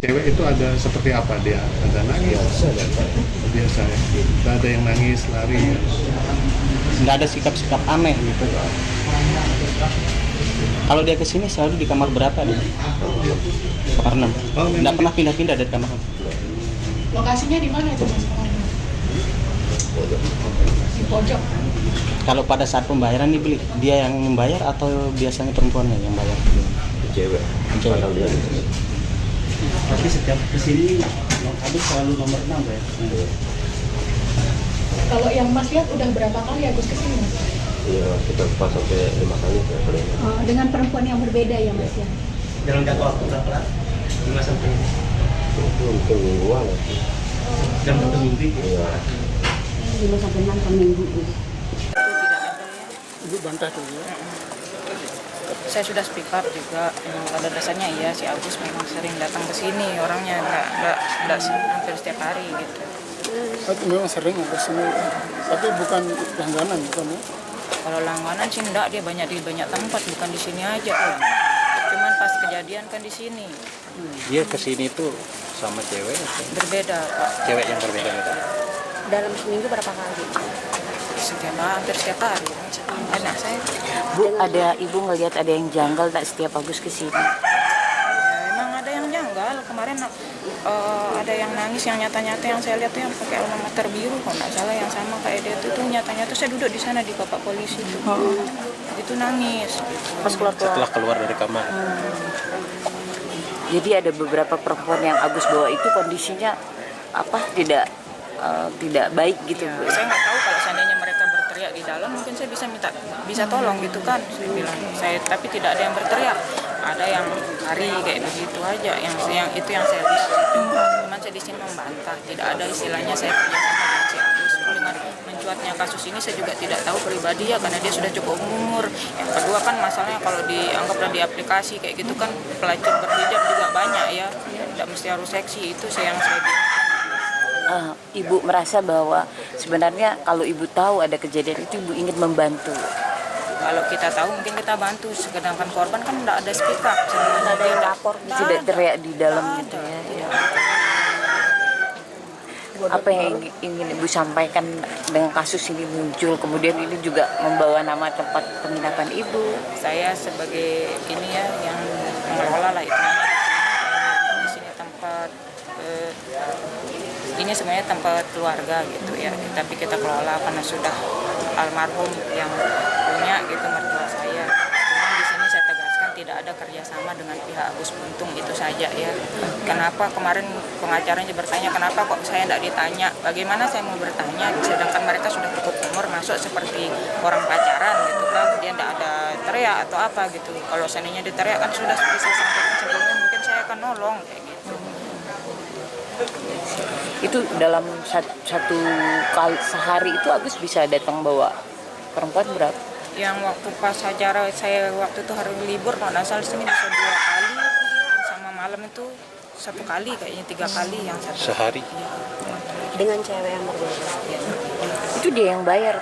Cewek itu ada seperti apa dia? Ada nangis? Biasa ya. Nggak ada yang nangis, lari. Ya. Nggak ada sikap-sikap aneh gitu. Kalau dia kesini selalu di kamar berapa dia? Kamar 6. Oh, Nggak pernah pindah-pindah dari kamar 6. Lokasinya di mana itu Mas? Di pojok. Kalau pada saat pembayaran nih beli, dia yang membayar atau biasanya perempuannya yang bayar? Cewek. Cewek. Tapi setiap kesini Agus selalu nomor 6 ya? Kalau yang Mas lihat udah berapa kali Agus kesini Mas? Iya, kita pas sampai 5 kali ya paling. Dengan perempuan yang berbeda ya Mas ya? Dalam jangka waktu berapa lah? 5 sampai Itu mungkin mingguan ya. jam 1 minggu. Iya. 5 sampai 6 per minggu. Ibu bantah tuh ya. Saya sudah speak up juga. Pada dasarnya iya si Agus memang sering datang ke sini, orangnya nggak hampir setiap hari gitu. Itu memang sering ke sini, tapi bukan langganan bukan ya? Kalau langganan sih enggak, dia banyak di banyak tempat, bukan di sini aja. Cuman pas kejadian kan di sini. Dia kesini tuh sama cewek atau Berbeda Pak. cewek yang berbeda-beda? Dalam seminggu berapa kali? Hampir setiap hari. Anak saya. Bu, ada ibu ngelihat ada yang janggal tak setiap Agus kesini? Ya, emang ada yang janggal. Kemarin ada yang nangis, yang nyata-nyata yang saya lihat tuh yang pakai alma mater biru, kalau nggak salah yang sama kayak dia tuh nyata-nyata saya duduk di sana di bapak polisi itu. Itu nangis. Pas keluar. Setelah keluar dari kamar. Jadi ada beberapa perempuan yang Agus bawa itu kondisinya tidak baik gitu. Ya, saya nggak tahu kalau seandainya mereka berteriak di dalam, mungkin saya bisa tolong gitu kan. Saya bilang tapi tidak ada yang berteriak, ada yang lari kayak begitu aja. Yang itu yang saya lihat. Cuman saya di sini membantah, tidak ada istilahnya saya kerjasama dengan si Agus. Dengan mencuatnya kasus ini saya juga tidak tahu pribadi ya, karena dia sudah cukup umur. Yang kedua kan masalahnya kalau dianggaplah di aplikasi kayak gitu kan pelacur berhijab juga banyak ya. Tidak mesti harus seksi, itu yang saya bilang. Ibu merasa bahwa sebenarnya kalau ibu tahu ada kejadian itu ibu ingin membantu. Kalau kita tahu mungkin kita bantu, sedangkan korban kan tidak ada speak up. Tidak ada yang lapor, tidak teriak di dalam gitu ya. Apa yang ingin ibu sampaikan dengan kasus ini muncul, kemudian ini juga membawa nama tempat penginapan ibu? Saya sebagai ini ya yang mengelola lah itu. Di sini tempat ini sebenarnya tempat keluarga gitu ya, tapi kita kelola karena sudah almarhum yang punya gitu mertua saya. Cuman di sini saya tegaskan tidak ada kerjasama dengan pihak Agus Buntung, itu saja ya. Kenapa kemarin pengacaranya bertanya kenapa kok saya tidak ditanya? Bagaimana saya mau bertanya sedangkan mereka sudah cukup umur, masuk seperti orang pacaran gitu kan, dia tidak ada teriak atau apa gitu. Kalau seandainya diteriak kan sudah bisa sampaikan sebelumnya, mungkin saya akan nolong kayak gitu. Itu dalam satu kali sehari itu Agus bisa datang bawa perempuan berapa? Yang waktu pas acara saya waktu itu hari libur kalau nggak salah sini bisa 2 kali, sama malam itu 1 kali kayaknya 3 kali yang satu Sehari? Ya. Dengan cewek yang berbeda. Ya. Itu dia yang bayar.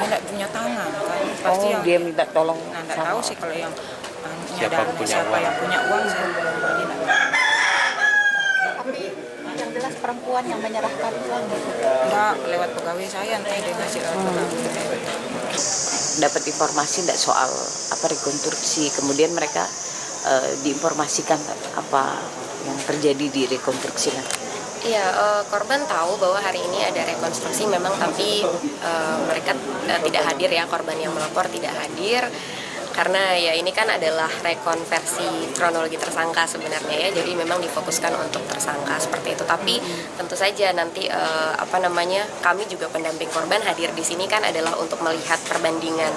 Dia nggak punya tangan kan, pasti yang Dia minta tolong. nah nggak tahu sih kalau yang Siapa yang punya uang saya pribadi nggak tahu. Tapi yang jelas perempuan yang menyerahkan uang gitu. Enggak, lewat pegawai saya nanti dia ngasih lewat pegawai. Dapat informasi tidak soal rekonstruksi, kemudian mereka diinformasikan apa yang terjadi di rekonstruksi nanti. Iya, korban tahu bahwa hari ini ada rekonstruksi memang, tapi mereka tidak hadir ya, korban yang melapor tidak hadir. Karena ya ini kan adalah rekonversi kronologi tersangka sebenarnya ya, jadi memang difokuskan untuk tersangka seperti itu. Tapi tentu saja nanti kami juga pendamping korban hadir di sini kan adalah untuk melihat perbandingan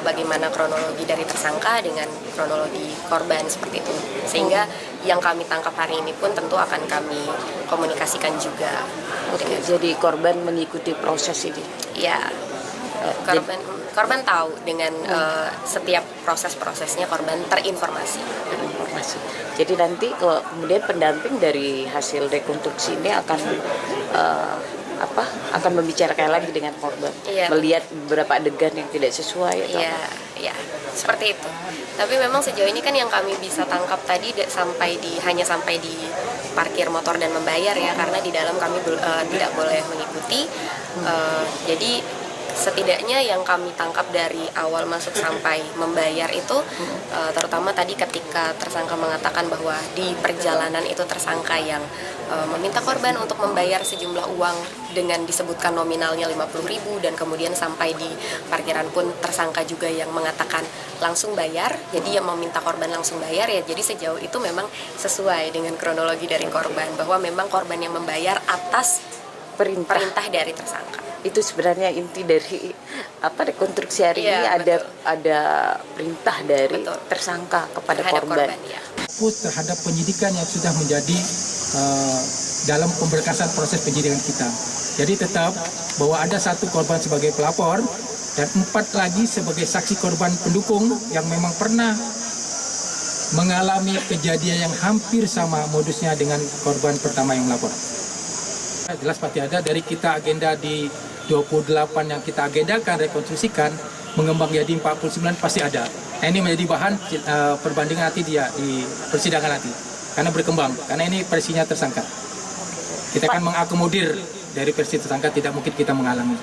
bagaimana kronologi dari tersangka dengan kronologi korban seperti itu. Sehingga yang kami tangkap hari ini pun tentu akan kami komunikasikan juga. Oke, jadi korban mengikuti proses ini. Ya. Korban tahu dengan setiap proses-prosesnya, korban terinformasi. Jadi nanti kemudian pendamping dari hasil rekonstruksi ini akan akan membicarakan lagi dengan korban, Iya. melihat beberapa adegan yang tidak sesuai. Iya. Ya, seperti itu. Tapi memang sejauh ini kan yang kami bisa tangkap tadi hanya sampai di parkir motor dan membayar ya, karena di dalam kami tidak boleh mengikuti. Jadi setidaknya yang kami tangkap dari awal masuk sampai membayar itu, terutama tadi ketika tersangka mengatakan bahwa di perjalanan itu tersangka yang meminta korban untuk membayar sejumlah uang dengan disebutkan nominalnya 50.000, dan kemudian sampai di parkiran pun tersangka juga yang mengatakan langsung bayar, jadi yang meminta korban langsung bayar ya. Jadi sejauh itu memang sesuai dengan kronologi dari korban, bahwa memang korban yang membayar atas perintah dari tersangka. Itu sebenarnya inti dari rekonstruksi hari ini, ada perintah dari tersangka kepada korban. Ya. Fokus terhadap penyidikan yang sudah menjadi dalam pemberkasan proses penyidikan kita. Jadi tetap bahwa ada 1 korban sebagai pelapor dan 4 lagi sebagai saksi korban pendukung yang memang pernah mengalami kejadian yang hampir sama modusnya dengan korban pertama yang melapor. Jelas pasti ada. Dari kita agenda di 28 yang kita agendakan rekonstruksikan mengembang jadi 49 pasti ada. Nah, ini menjadi bahan perbandingan nanti di persidangan nanti, karena berkembang, karena ini versinya tersangka. Kita akan mengakomodir dari versi tersangka, tidak mungkin kita menghalangi.